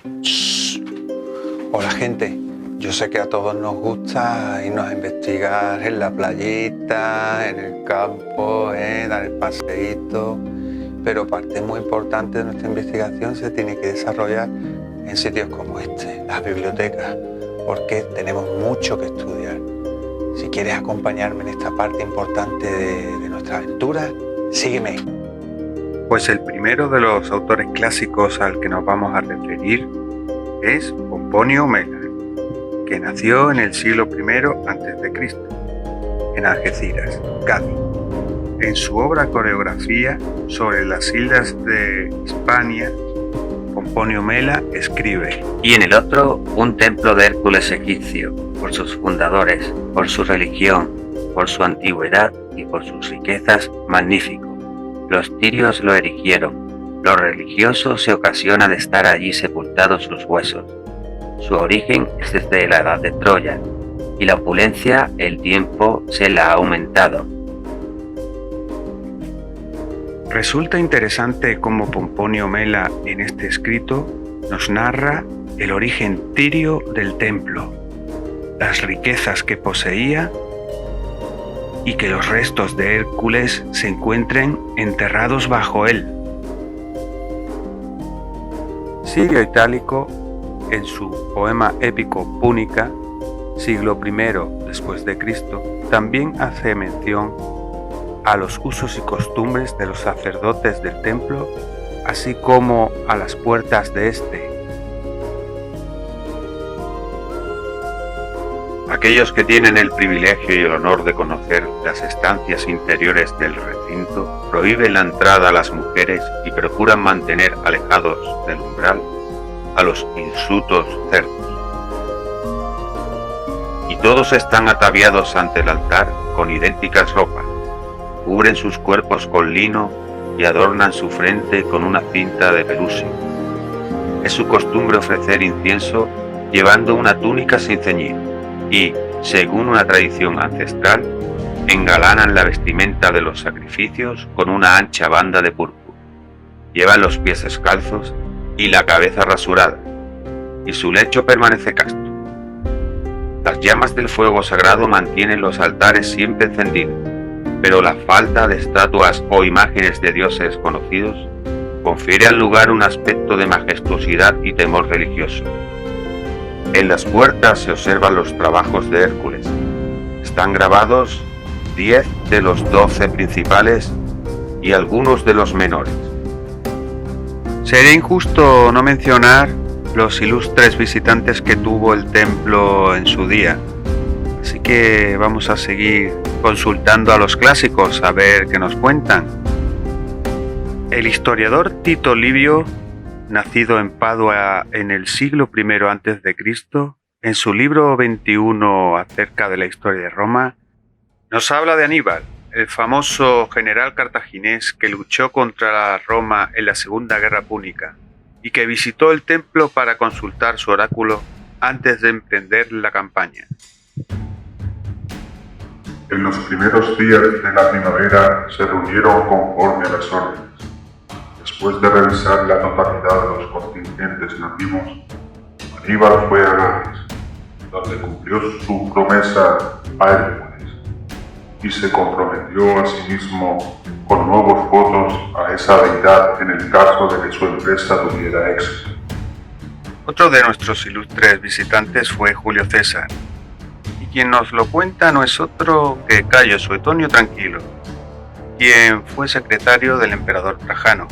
Shh. Hola gente, yo sé que a todos nos gusta irnos a investigar en la playita, en el campo, dar el paseíto, pero parte muy importante de nuestra investigación se tiene que desarrollar en sitios como este, las bibliotecas, porque tenemos mucho que estudiar. Si quieres acompañarme en esta parte importante de nuestra aventura, sígueme. Pues el primero de los autores clásicos al que nos vamos a referir es Pomponio Mela, que nació en el siglo I a.C., en Algeciras, Cádiz. En su obra Coreografía sobre las islas de Hispania, Pomponio Mela escribe: y en el otro un templo de Hércules egipcio, por sus fundadores, por su religión, por su antigüedad y por sus riquezas, magnífico. Los tirios lo erigieron, lo religioso se ocasiona de estar allí sepultados sus huesos. Su origen es desde la edad de Troya, y la opulencia el tiempo se la ha aumentado. Resulta interesante cómo Pomponio Mela en este escrito nos narra el origen tirio del templo, las riquezas que poseía y que los restos de Hércules se encuentren enterrados bajo él. Sirio Itálico, en su poema épico Púnica, siglo I después de Cristo, también hace mención a los usos y costumbres de los sacerdotes del templo, así como a las puertas de este. Aquellos que tienen el privilegio y el honor de conocer las estancias interiores del recinto prohíben la entrada a las mujeres y procuran mantener alejados del umbral a los hirsutos cerdos. Y todos están ataviados ante el altar con idénticas ropas, cubren sus cuerpos con lino y adornan su frente con una cinta de pelusio. Es su costumbre ofrecer incienso llevando una túnica sin ceñir y, según una tradición ancestral, engalanan la vestimenta de los sacrificios con una ancha banda de púrpura. Llevan los pies descalzos y la cabeza rasurada, y su lecho permanece casto. Las llamas del fuego sagrado mantienen los altares siempre encendidos, pero la falta de estatuas o imágenes de dioses conocidos confiere al lugar un aspecto de majestuosidad y temor religioso. En las puertas se observan los trabajos de Hércules. Están grabados 10 de los 12 principales y algunos de los menores. Sería injusto no mencionar los ilustres visitantes que tuvo el templo en su día. Así que vamos a seguir consultando a los clásicos a ver qué nos cuentan. El historiador Tito Livio, nacido en Padua en el siglo I a.C., en su libro 21 acerca de la historia de Roma, nos habla de Aníbal, el famoso general cartaginés que luchó contra Roma en la Segunda Guerra Púnica y que visitó el templo para consultar su oráculo antes de emprender la campaña. En los primeros días de la primavera se reunieron conforme a las órdenes. Después de revisar la totalidad de los contingentes nativos, Aníbal fue a Gades, donde cumplió su promesa a Hércules y se comprometió a sí mismo con nuevos votos a esa deidad en el caso de que su empresa tuviera éxito. Otro de nuestros ilustres visitantes fue Julio César, y quien nos lo cuenta no es otro que Cayo Suetonio Tranquilo, quien fue secretario del emperador Trajano,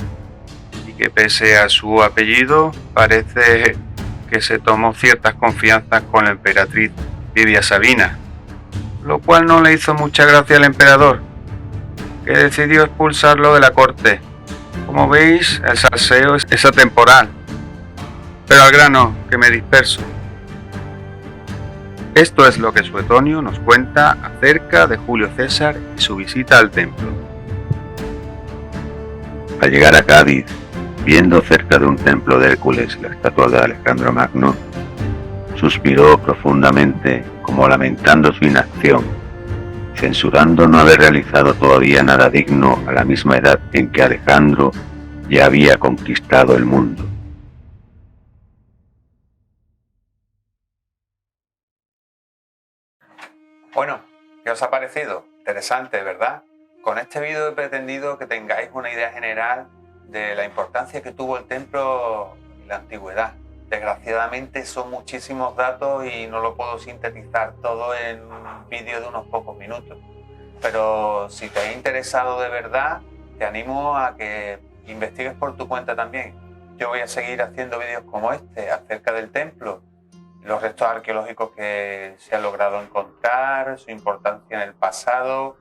y que pese a su apellido parece que se tomó ciertas confianzas con la emperatriz Livia Sabina, lo cual no le hizo mucha gracia al emperador, que decidió expulsarlo de la corte. Como veis, el salseo es atemporal, pero al grano, que me disperso. Esto es lo que Suetonio nos cuenta acerca de Julio César y su visita al templo. Al llegar a Cádiz, viendo cerca de un templo de Hércules la estatua de Alejandro Magno, suspiró profundamente como lamentando su inacción, censurando no haber realizado todavía nada digno a la misma edad en que Alejandro ya había conquistado el mundo. Bueno, ¿qué os ha parecido? Interesante, ¿verdad? Con este vídeo he pretendido que tengáis una idea general de la importancia que tuvo el templo en la antigüedad. Desgraciadamente son muchísimos datos y no lo puedo sintetizar todo en un vídeo de unos pocos minutos. Pero si te ha interesado de verdad, te animo a que investigues por tu cuenta también. Yo voy a seguir haciendo vídeos como este acerca del templo, los restos arqueológicos que se han logrado encontrar, su importancia en el pasado.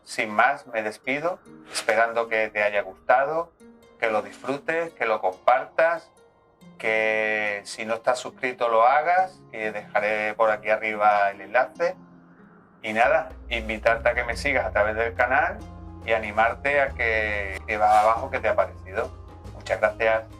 Sin más, me despido, esperando que te haya gustado, que lo disfrutes, que lo compartas, que si no estás suscrito lo hagas, que dejaré por aquí arriba el enlace. Y nada, invitarte a que me sigas a través del canal y animarte a que vas abajo qué te ha parecido. Muchas gracias.